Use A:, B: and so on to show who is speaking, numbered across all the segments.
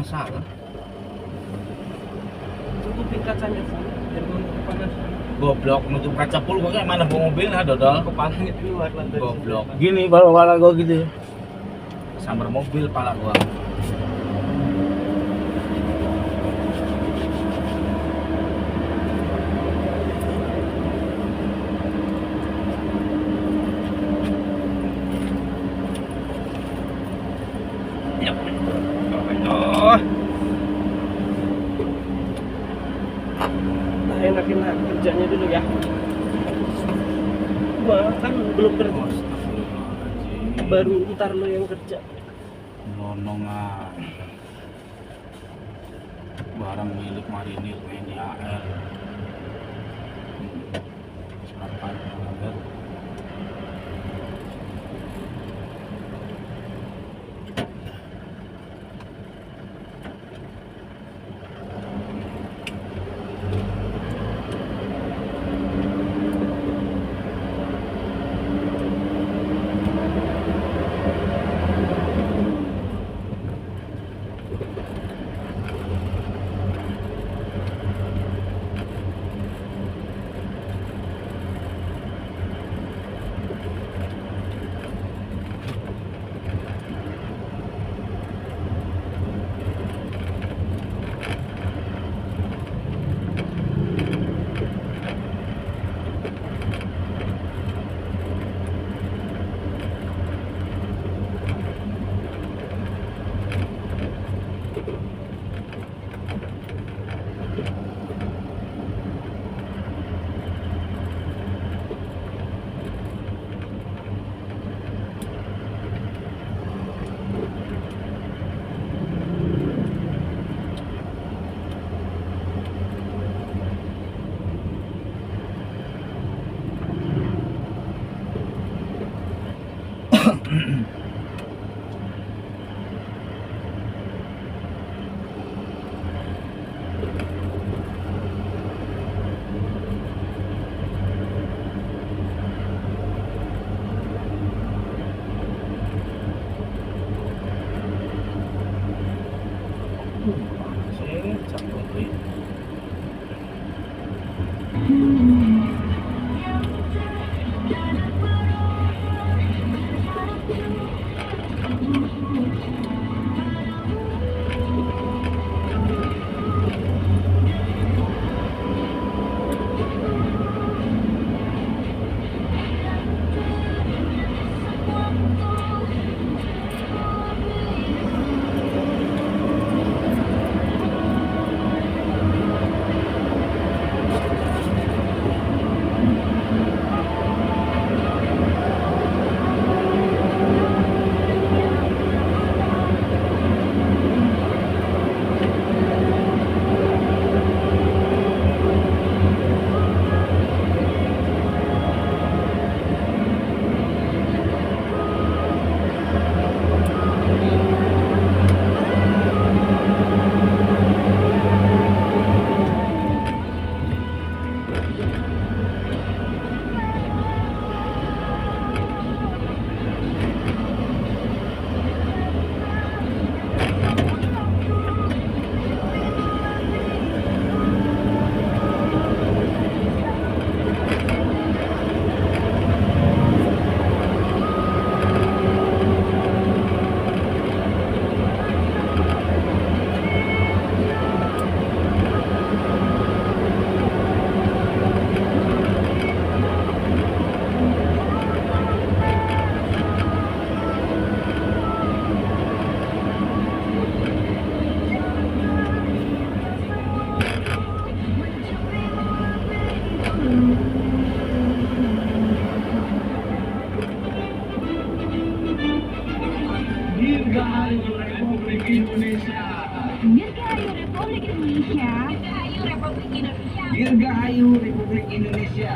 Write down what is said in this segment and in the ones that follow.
A: masalah.
B: Tutupin kacanya full biar gak panas.
A: Goblok, nutup kaca full gua kayak mana bawa mobilnya dodol.
B: Kepalanya di luar lantai.
A: Goblok. Gini pala gua gitu. Sambar mobil pala gua.
B: Nah, enakin kerjanya dulu ya. Gua kan belum kerja. Baru ntar lo yang kerja.
A: Lonongan. Barang milik marinir TNI AL. Serapan melanggar.
C: Dirgahayu Republik Indonesia.
D: Dirgahayu Republik Indonesia.
C: Dirgahayu Republik Indonesia. Dirgahayu Republik Indonesia.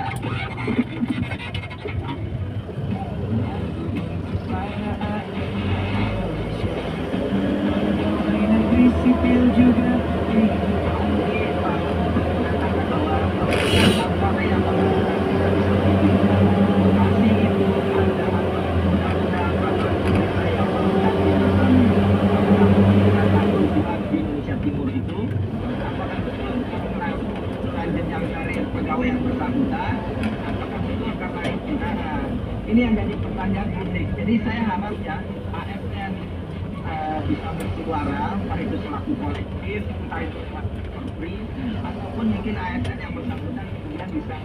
C: Negeri sipil juga berharapnya ASN bisa bersuara, entah itu selaku kolektif, entah itu selaku free, ataupun mungkin ASN yang bersangkutan kemudian bisa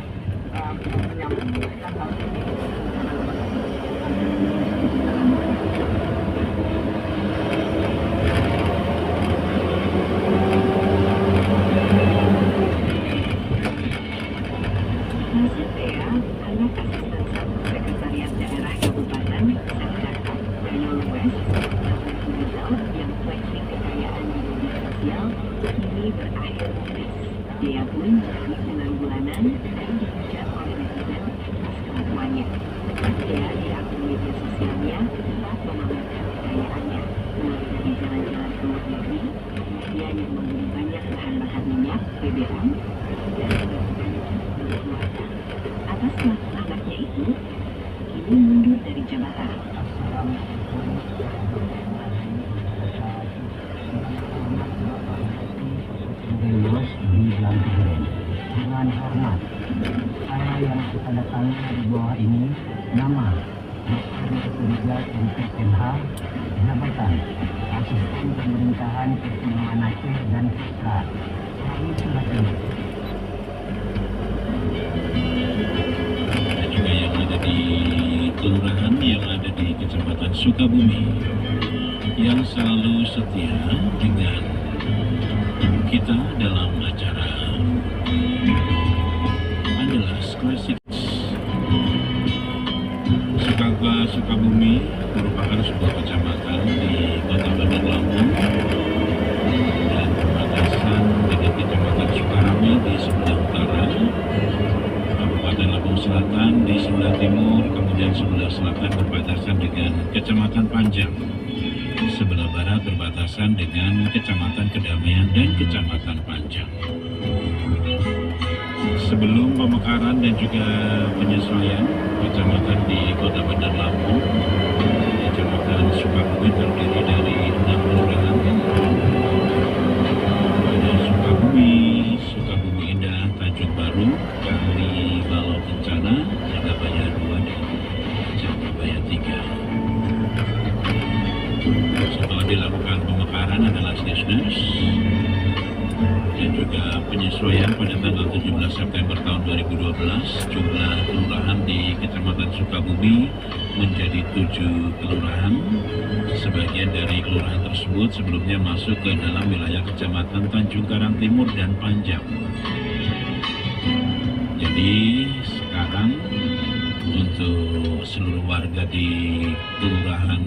C: menyampaikan hal ini.
D: Maksudnya, anak asisten satu sekretariat daerah Kabupaten Sanggata, Daniel West, Rizal yang flexing kekayaan di media sosial kini berakhir lunas. Dia pun mengalami penanggulangan dan dihujat oleh netizen atas kelakuannya. Dia di akun media sosialnya telah memamerkan kekayaannya, mulai dari jalan-jalan ke luar negeri, dia yang membeli banyak bahan bakar minyak, BBM, dan keluarga. Atas nama anaknya itu, kini mundur dari jabatan.
E: Beliau di Blantigen. Dengan hormat, saya yang tanda tangan di bawah ini nama Dr. Rizal MPMH, jabatan Asisten Pemerintahan Kepulauan Aceh dan Putra. Kami telah
F: juga yang ada di kelurahan yang ada di Kecamatan Sukabumi yang selalu setia dengan kita dalam acara adalah Classic. Sukabumi merupakan sebuah kecamatan di Kota Bandar Lampung dan berbatasan dengan Kecamatan Sukarame di sebelah utara, Kabupaten Lampung Selatan di sebelah timur, kemudian sebelah selatan berbatasan dengan Kecamatan Panjang. Sebelah barat berbatasan dengan Kecamatan Kedamaian dan Kecamatan Panjang. Sebelum pemekaran dan juga penyesuaian kecamatan di Kota Bandar Lampung, Kecamatan Sukabumi terdiri dari 6 kelurahan. Ada Sukabumi, Sukabumi Indah, Tanjung Baru, Kali Balau Kencana, Jagabaya 2 dan Jagabaya 3. Setelah dilakukan pemekaran adalah SDSNES dan juga penyesuaian pada tanggal 17 September tahun 2012, jumlah kelurahan di Kecamatan Sukabumi menjadi 7 kelurahan. Sebagian dari kelurahan tersebut sebelumnya masuk ke dalam wilayah Kecamatan Tanjung Karang Timur dan Panjang. Jadi sekarang untuk seluruh warga di kelurahan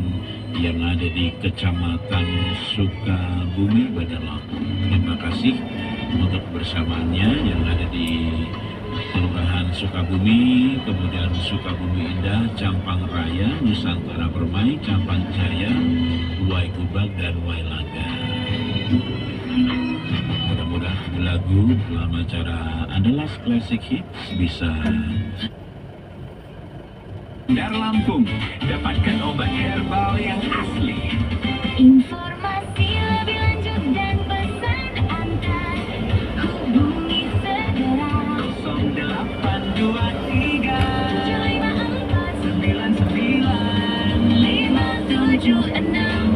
F: yang ada di Kecamatan Sukabumi, Bandar Lampung, terima kasih untuk kebersamaannya yang ada di Kelurahan Sukabumi, kemudian Sukabumi Indah, Campang Raya, Nusantara Permai, Campang Jaya, Waikubak, dan Wailaga. Mudah-mudahan lagu dalam acara Andalas Classic Hits bisa
C: Bandar Lampung, dapatkan obat herbal yang asli.
D: Informasi lebih lanjut dan pesan antar hubungi segera
C: 0823
D: 754
C: 99
D: 576.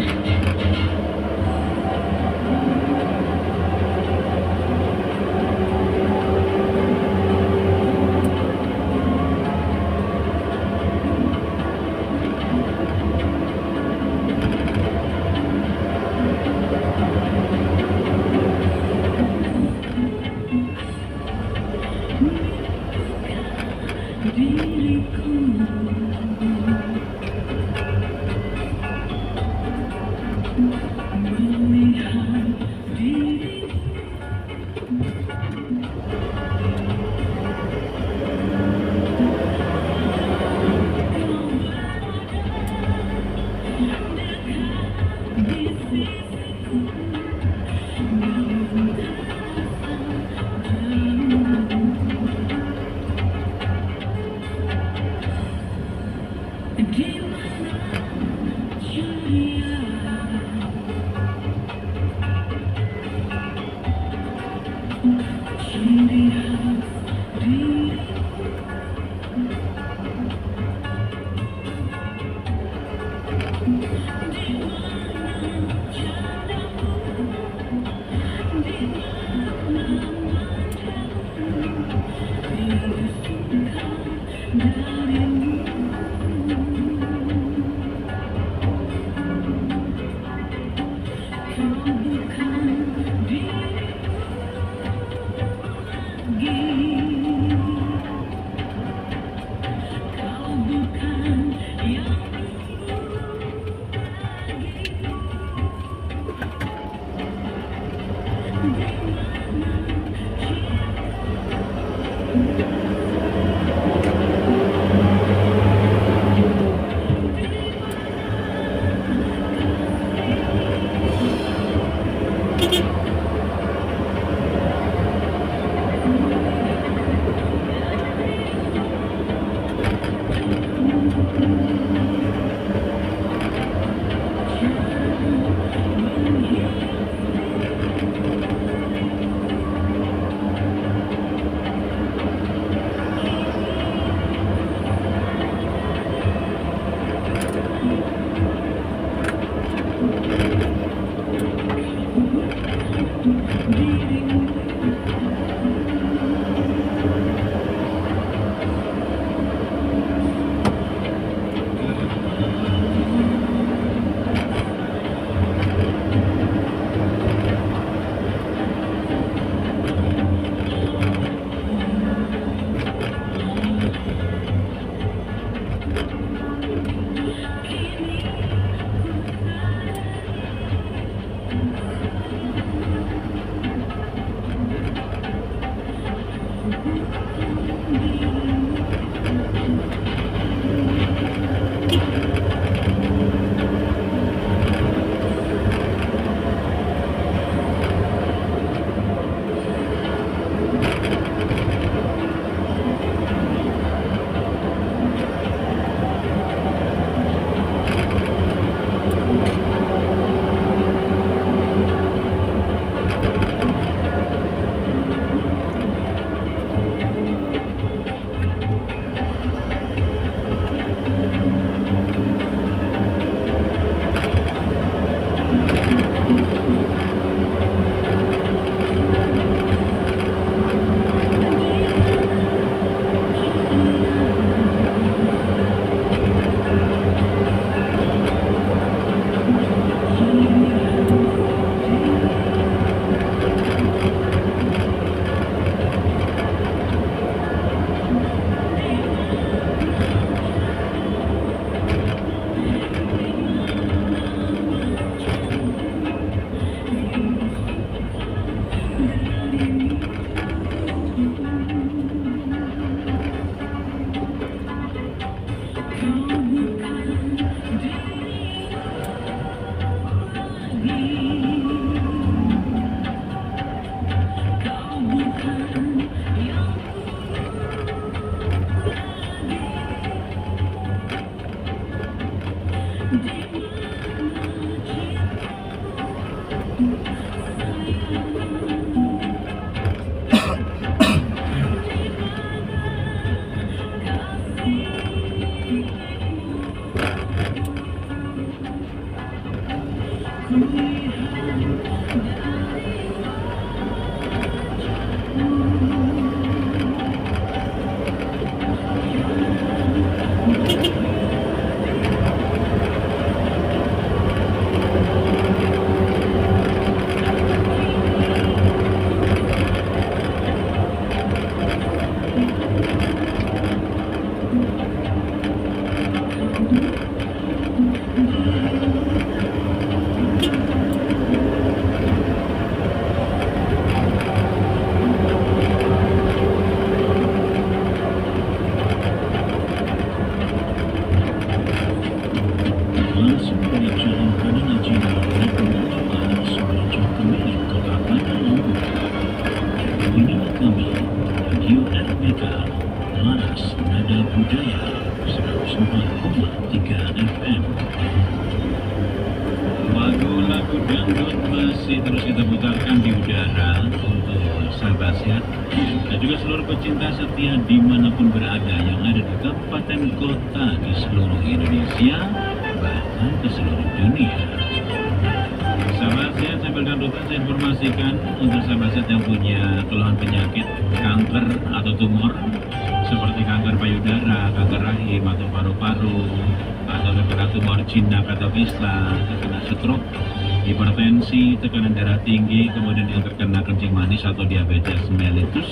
F: Hipertensi, tekanan darah tinggi, kemudian yang terkena kencing manis atau diabetes mellitus,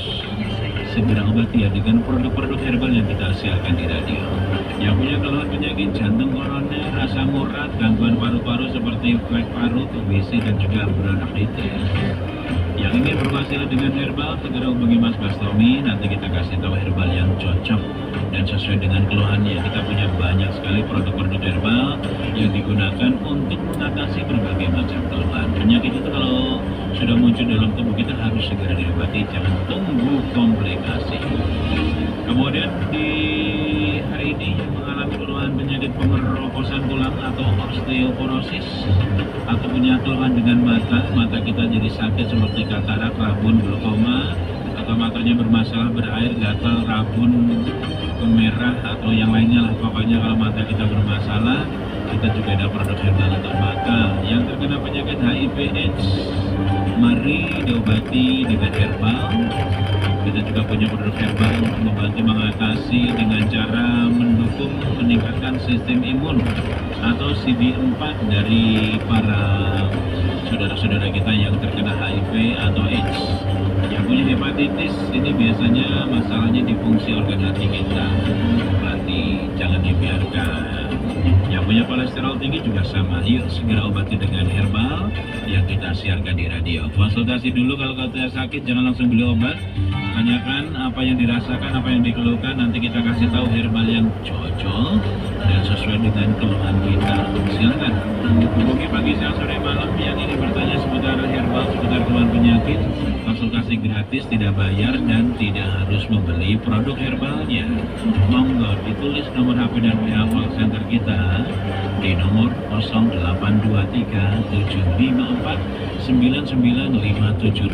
F: segera obati ya dengan produk-produk herbal yang kita hasilkan di radio. Yang punya keluhan penyakit jantung koroner, asam urat, gangguan paru-paru seperti flek paru, TBC dan juga bronkitis. Yang Yang ingin berhasil dengan herbal, segera hubungi Mas Bastomi. Nanti kita kasih tahu herbal yang cocok dan sesuai dengan keluhannya. Kita punya banyak sekali produk-produk herbal yang digunakan untuk mengatasi berbagai macam keluhan. Penyakit itu kalau sudah muncul dalam tubuh kita harus segera diobati, jangan tunggu komplikasi. Kemudian di hari ini yang mengalami keluhan penyakit pengeroposan tulang atau osteoporosis atau punya keluhan dengan mata kita jadi sakit seperti katarak, rabun, glaukoma, atau matanya bermasalah, berair, gatal, rabun, merah atau yang lainnya lah. Pokoknya kalau mata kita bermasalah, kita juga ada produk herbal untuk mata. Yang terkena penyakit HIV/AIDS, mari diobati dengan herbal. Kita juga punya produk herbal untuk membantu mengatasi dengan cara mendukung meningkatkan sistem imun atau CD4 dari para saudara-saudara kita yang terkena HIV atau AIDS. Yang punya hepatitis ini biasanya masalahnya di fungsi organ hati kita. Berarti jangan dibiarkan. Yang punya kolesterol tinggi juga sama. Yuk segera obati dengan herbal yang kita siarkan di radio. Konsultasi dulu kalau katanya sakit, jangan langsung beli obat. Tanyakan apa yang dirasakan, apa yang dikeluhkan. Nanti kita kasih tahu herbal yang cocok dan sesuai dengan keluhan kita. Silakan hubungi pagi, siang, sore, malam yang ingin bertanya seputar herbal, seputar keluhan penyakit. Konsultasi gratis, tidak bayar dan tidak harus membeli produk herbalnya. Monggo ditulis nomor HP dan WA call center kita di nomor 0823 754 99576,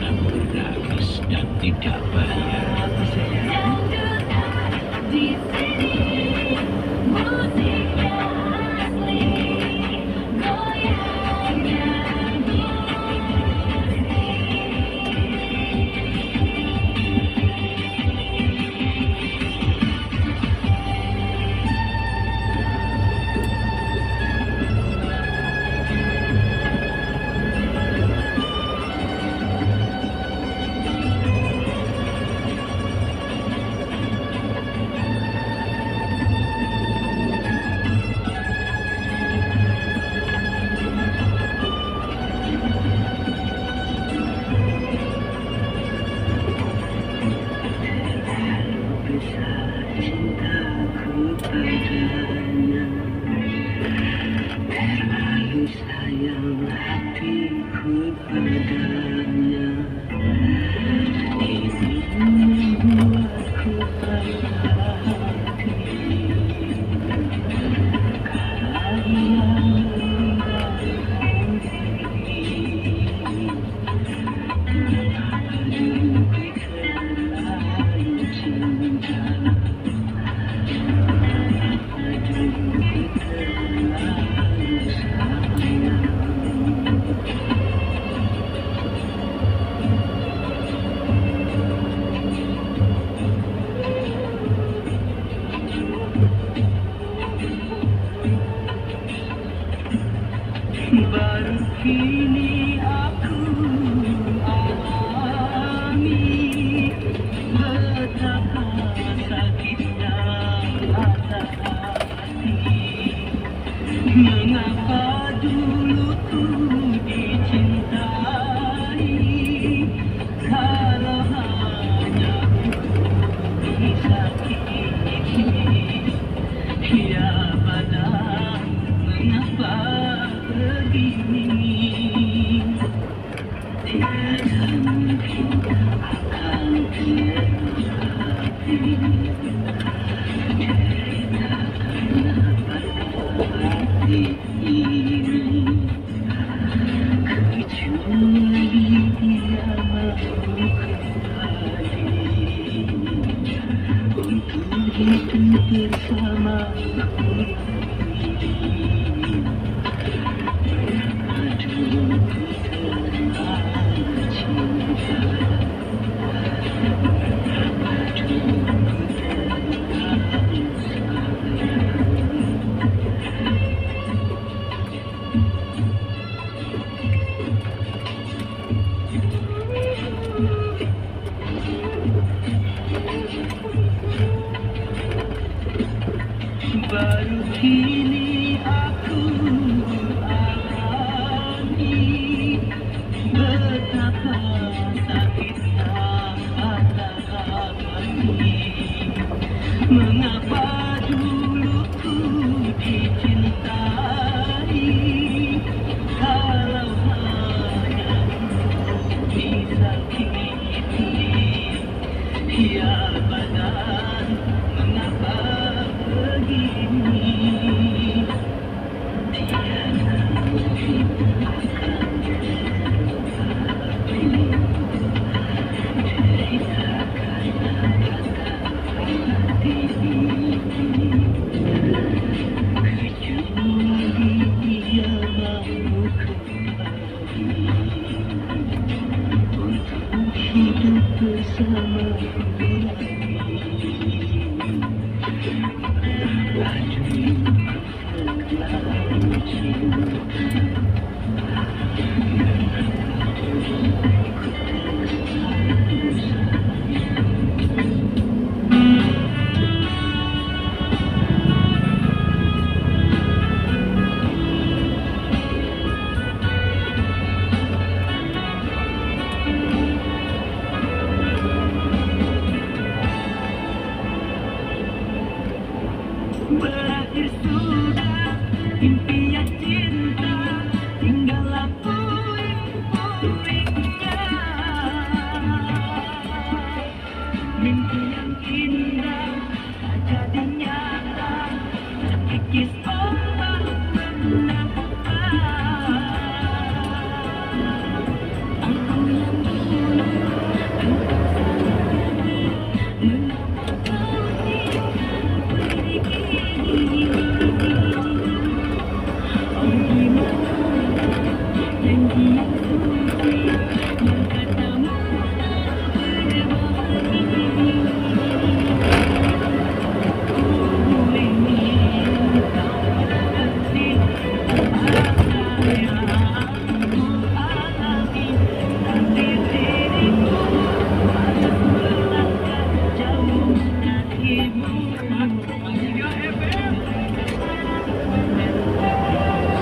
F: gratis dan tidak bayar.
C: Baru kini aku alami betapa sakitnya rasa hati. Mengapa dulu ku dicintai kalau hanya ku disakiti. Ya padahal mengapa begini, tiada mungkin akan terjadi. Ceritakanlah pada hati ini, kecuali dia mampu kembali untuk hidup bersama. Baru Mengapa dulu ku dicintai, kalau hanya disakiti. Ya badan, mengapa begini? Tiada berakhir sudah impian cinta, tinggallah puing-puingnya. Mimpi yang indah tak jadi nyata, terkikis ombak mendampar. Aku yang dulu engkau sadari, mengapa kau pergi kini? Oh gimana janji yang suci yang katamu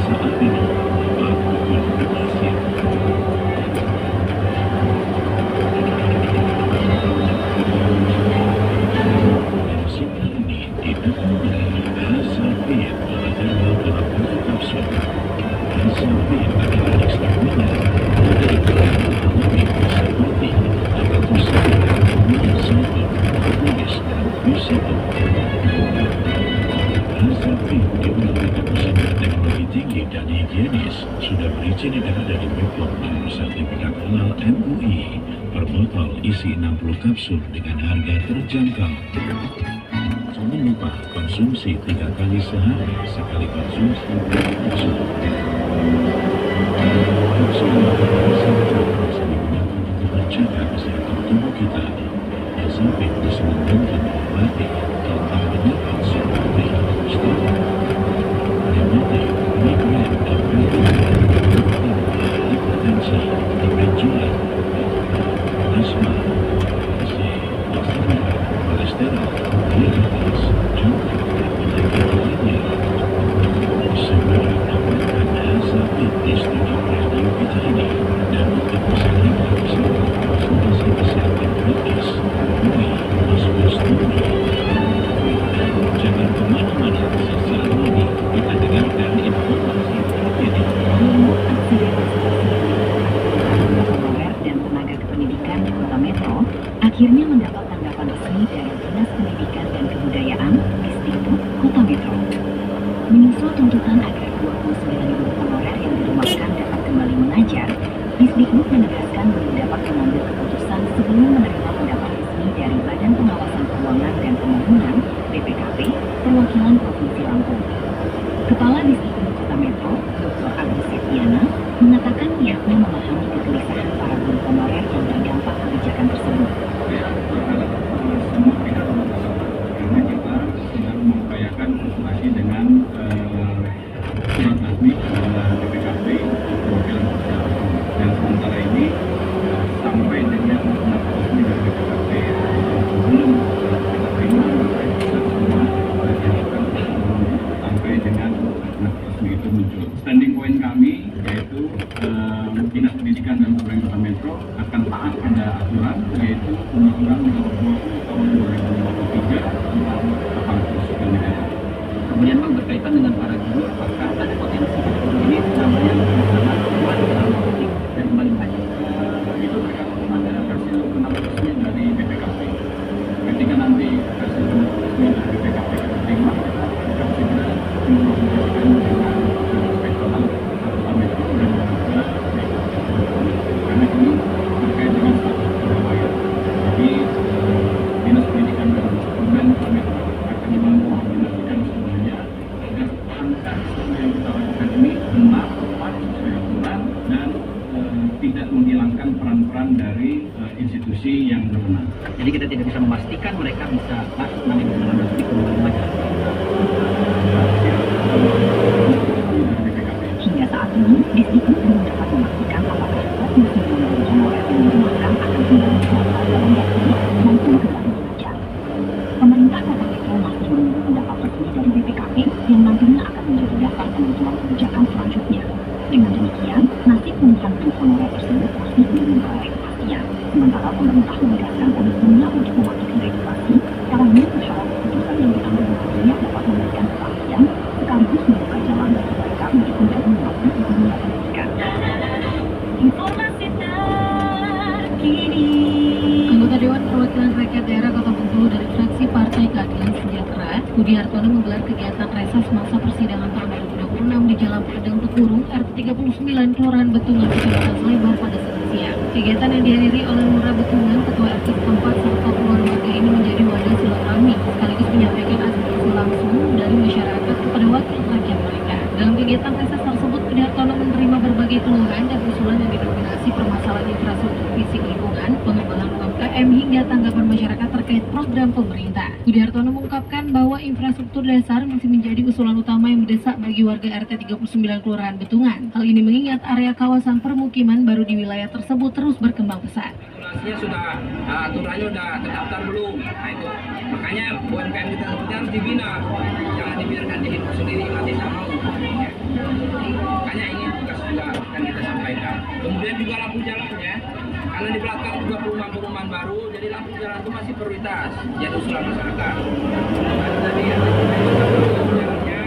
F: Saat ini, aku berhasil. Cinta ini didukung oleh Azafir adalah dalam bentuk kapsul. Azafir adalah ekstraknya dari alami seperti agatusida, minoxidil, propanol, dan fusidil. Azafir digunakan dengan teknologi tinggi dan higienis, sudah berizin edar dari Bepom dan bersertifikat halal MUI. Per botol isi 60 kapsul dengan harga terjangkau. Jangan lupa konsumsi 3 kali sehari, sekali konsumsi 2 kapsul. Kapsul Azafir bisa digunakan untuk menjaga kesehatan tubuh kita. Azafir bisa membantu mengobati tentang penyakit seperti stroke, rematik, migrain, diabetes, hipertensi, kebenjolan, asma, kolesterol, diabetes, jantung, dan penyakit lainnya. Segera dapatkan Azafir di studio radio kita ini, dan untuk kesehatan bersama konsultasi kesehatan gratis. Hubungi Hospital Studio. Jangan kemana-mana, sesaat lagi kita dengarkan informasi terkini.
D: Honorer dan tenaga kependidikan di Kota Metro akhirnya mendapat tanggapan resmi dari Dinas Pendidikan dan Kebudayaan Disdikbud Kota Metro. Menyusul tuntutan agar 29.000 honorer yang dirumahkan dapat kembali mengajar, Disdikbud menegaskan belum dapat mengambil keputusan sebelum menerima pendapat resmi dari Badan Pengawasan Keuangan dan Pembangunan (BPKP) Perwakilan Provinsi Lampung. Kepala Disdikbud Kota Metro, Dr. Agus Septiana, mengatakan pihaknya memahami kegelisahan para guru honorer yang terdampak kebijakan tersebut.
G: Semua pihak karena kita sedang mengupayakan konsultasi dengan surat resmi kepada BPKP perwakilan sosial, dan sementara ini sampai dengan pendapat resmi dari BPKP belum kita terima, maka kita semua diharapkan sampai dengan pendapat resmi itu muncul. Standing point kami yaitu Dinas Pendidikan dan Kebudayaan Kota Metro akan taat pada aturan, yaitu Undang-Undang Nomor 20 Tahun 2020 3 tentang aparatur sipil negara.
E: Kemudian Bang, berkaitan dengan para guru, apakah ada potensi guru ini namanya bersama teman dalam politik dan kembali lagi?
G: Itu tergantung pada hasil pendapat resmi dari BPKP. Ketika nanti hasil pendapat resmi dari BPKP diterima, akan segera diinformasikan dengan inspektorat terutama itu dan juga karena ini terkait dengan status kepegawaian. Jadi Dinas Pendidikan dan Kebudayaan akan mengoordinasikan semuanya agar angka semua yang kita lakukan ini benar, tepat, sesuai aturan dan tidak menghilangkan peran-peran dari institusi yang berwenang.
E: Jadi kita tidak bisa memastikan mereka bisa masuk nanti dengan nanti kembali lagi.
D: Hingga saat ini, Disdikbud belum dapat memastikan apakah fokus dari honorer yang dirumahkan akan kembali dilakukan dalam waktu maupun kembali mengajar. Pemerintah Kota Depok masih menunggu pendapat resmi dari BPKP yang nantinya akan menjadi dasar penentuan kebijakan selanjutnya. Dengan demikian, nasib puluhan guru honorer tersebut masih belum memperoleh kepastian. Sementara pemerintah menegaskan komitmennya untuk mematuhi regulasi, caranya berharap keputusan yang diambil nantinya dapat memberikan kepastian sekaligus membuka jalan bagi mereka untuk menjadi mengakui dunia pendidikan. Informasi terkini.
H: Anggota Dewan Perwakilan Rakyat Daerah Kota Bengkulu dari fraksi Partai Keadilan Sejahtera, Budi Hartono menggelar kegiatan resas masa persidangan tahun 2026 di Jalan Pedang Tekurung, RT 39, Kelurahan Betungan, Kecamatan Slebar pada Senin siang. Kegiatan yang dihadiri oleh Lurah Betungan, Ketua RT setempat serta puluhan warga ini menjadi wadah silaturahmi sekaligus menyampaikan aspirasi langsung dari masyarakat kepada wakil rakyat mereka. Dalam kegiatan resas tersebut, Budi Hartono menerima berbagai keluhan dan usulan yang didominasi permasalahan infrastruktur fisik lingkungan, pengembangan UMKM hingga tanggapan masyarakat terkait program pemerintah. Budi Hartono mengungkapkan bahwa infrastruktur dasar masih menjadi usulan utama yang mendesak bagi warga RT 39 Kelurahan Betungan. Hal ini mengingat area kawasan permukiman baru di wilayah tersebut terus berkembang pesat.
I: Regulasinya sudah, aturannya sudah terdaftar belum? Nah itu, makanya UMKM kita seperti harus dibina, jangan dibiarkan dihidup sendiri nanti tak mau. Ya. Makanya ini tugas juga akan kita sampaikan. Kemudian juga lampu jalannya, karena di belakang juga perumahan-perumahan baru, jadi lampu jalan itu masih prioritas, jadi usulan masyarakat. Tadi ya, lampu jalannya,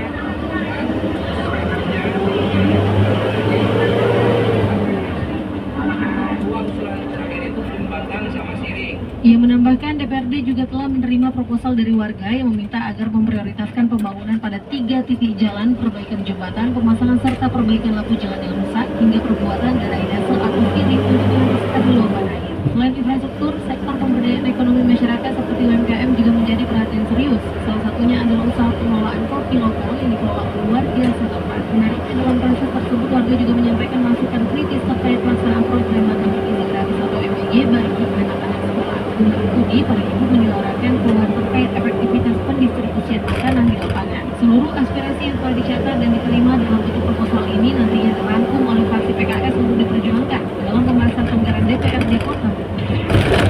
H: Ia menambahkan DPRD juga telah menerima proposal dari warga yang meminta agar memprioritaskan pembangunan pada 3 titik jalan, perbaikan jembatan, pemasangan serta perbaikan lampu jalan yang rusak, hingga perbuatan drainase atau kiri untuk mengatasi luapan air. Selain infrastruktur, sektor pemberdayaan ekonomi masyarakat seperti UMKM juga menjadi perhatian serius. Salah satunya adalah usaha pengelolaan kopi lokal yang dikelola oleh warga setempat. Menariknya dalam proses tersebut, warga juga menyampaikan masukan kritis terkait pelaksanaan program makan bergizi gratis atau MBG bagi anak-anak sekolah. Menurut Budi, para ibu menyuarakan keluhan terkait efektivitas pendistribusian makanan di lapangan. Seluruh aspirasi yang telah dicatat dan diterima dalam bentuk proposal ini nantinya dirangkum oleh fraksi PKS untuk diperjuangkan dalam pembahasan anggaran DPRD Kota.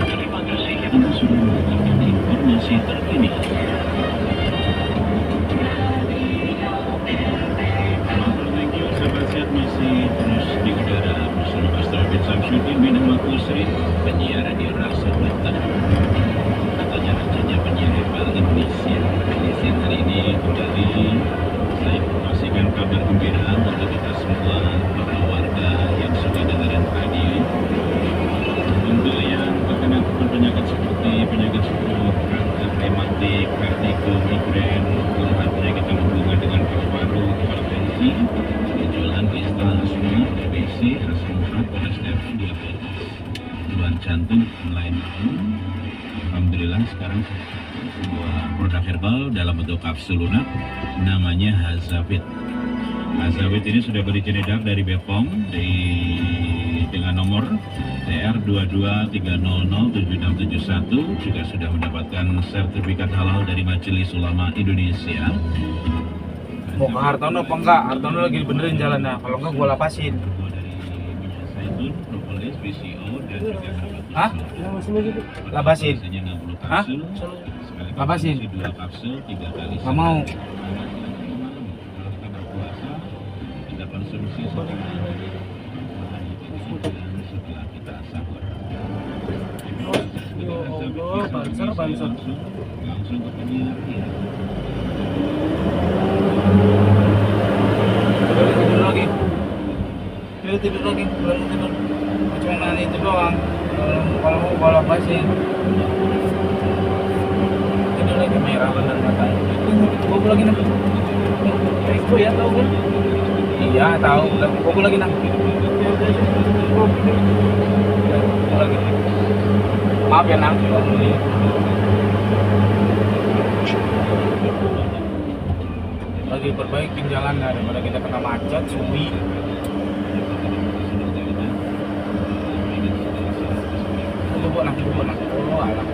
F: Terima kasih Anda sudah mendapatkan informasi terkini. Thank you, sahabat sehat masih terus di udara bersama Pastor Abid Samsudin bin Ahmad Kusri, penyiar radio Rasa Banten. Katanya rencananya penyiar hebat Indonesia. Di siang hari ini kembali saya informasikan kabar gembira untuk kita semua para warga yang sudah dengerin radio. Untuk yang terkena penyakit seperti penyakit stroke, kanker rematik, vertigo, migrain, keluhan penyakit yang berhubungan dengan paru-paru, hipertensi, gejolak kista, asma, TBC, asam urat, kolesterol, diabetes, keluhan jantung, lain-lain. Alhamdulillah sekarang sebuah produk herbal dalam bentuk kapsul lunak namanya Hazavit. Hazavit ini sudah berizin edar dari Bepom dengan nomor TR22300761, juga sudah mendapatkan sertifikat halal dari Majelis Ulama Indonesia.
A: Mau ke Hartono apa enggak? Hartono lagi benerin jalannya, kalau enggak gua lapasin.
F: Dari minyak zaitun, propolis, PCO, dan juga
A: Hah? Lapasin?
F: Biasanya 60
A: Hah?
F: kapsul, sekali
A: Lapasin?
F: 2 kapsul, 3 kali
A: Nggak mau.
F: Kalau kita berpuasa, kita konsumsi setelah kita sahur.
A: Ya Allah, banser.
F: Langsung ke penyiar.
A: Tidur lagi, belum tidur. Cuma nanti itu doang. Kalau mau bola pasti tidur lagi merah bener matanya. Bobo lagi nak.
B: Itu ya tahu kan?
A: Iya tahu. Bobo lagi nak. Bobo lagi. Maaf ya nak. Lagi perbaikin jalan daripada kita kena macet, suwi. Bobo nak. Oh alah.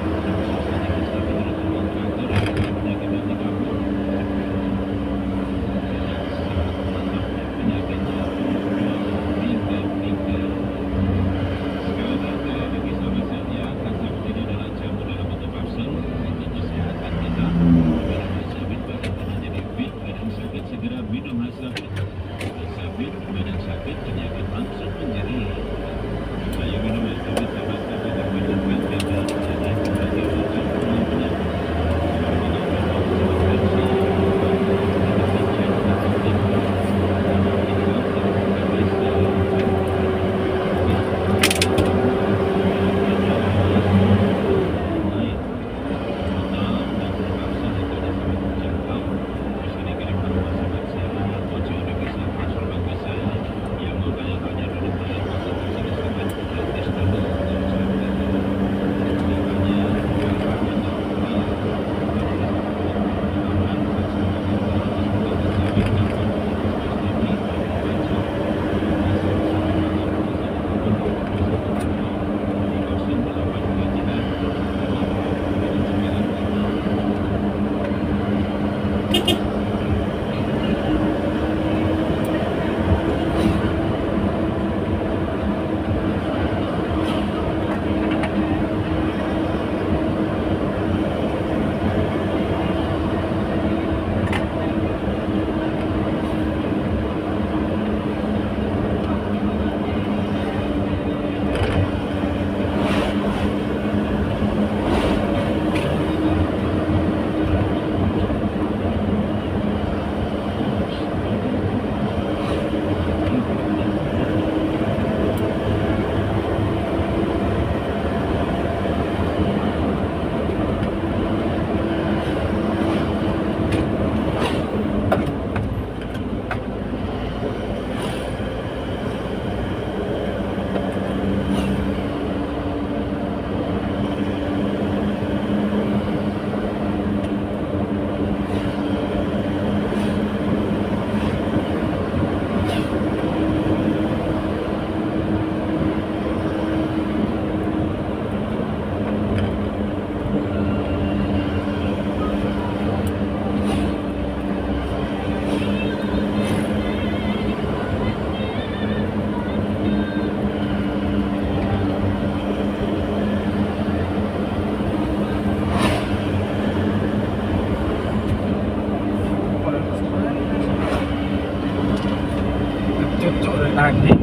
A: tadi.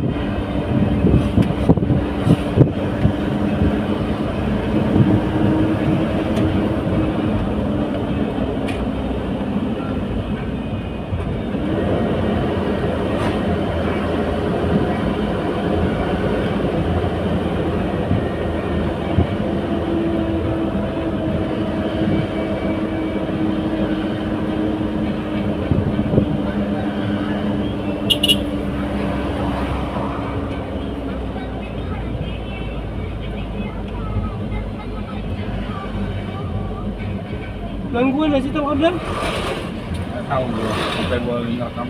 B: Gangguan aja tuh order.
A: Nggak tahu gua, sampai gua ngerekam.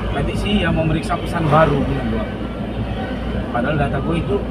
A: Tadi sih yang memeriksa pesan baru bilang gua. Padahal data gua itu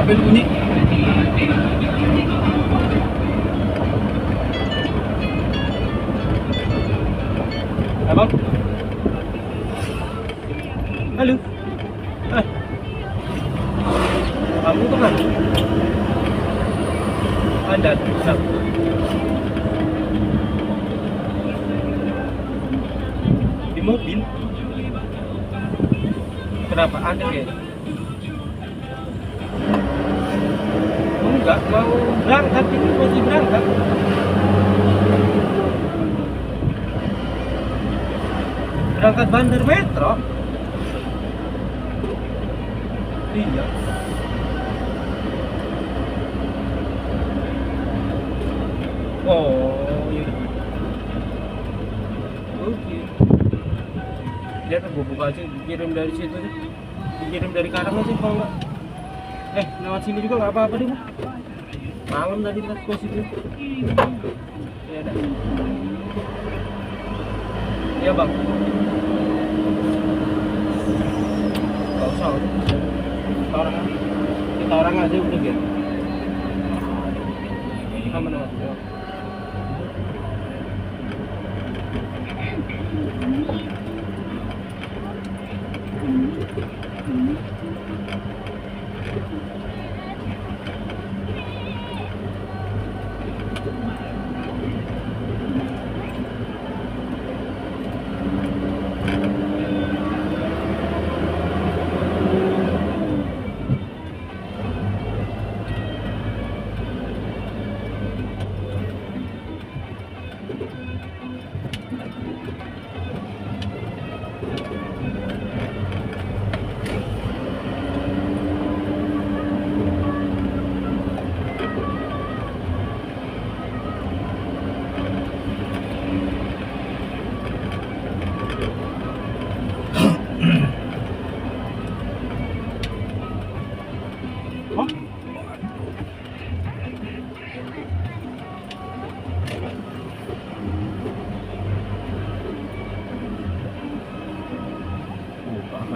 A: bel bunyi. Abang. Halo. Kamu kemana? Anda, kenapa? Di mobil? Kenapa? Anda kayaknya? Enggak, mau berangkat, ini masih berangkat. Berangkat bandar metro. Iya. Oh, iya. Oke. Lihat gue buka aja, kirim dari situ deh. Dikirim dari Karang aja kalau enggak. Lewat sini juga nggak apa-apa deh, Bu. Malam tadi kita ke situ. Ya dah. Iya, Bang. Gak usah. Kita orang aja udah gitu. Aman aman.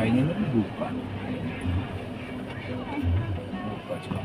A: Kayaknya buka. Buka cuma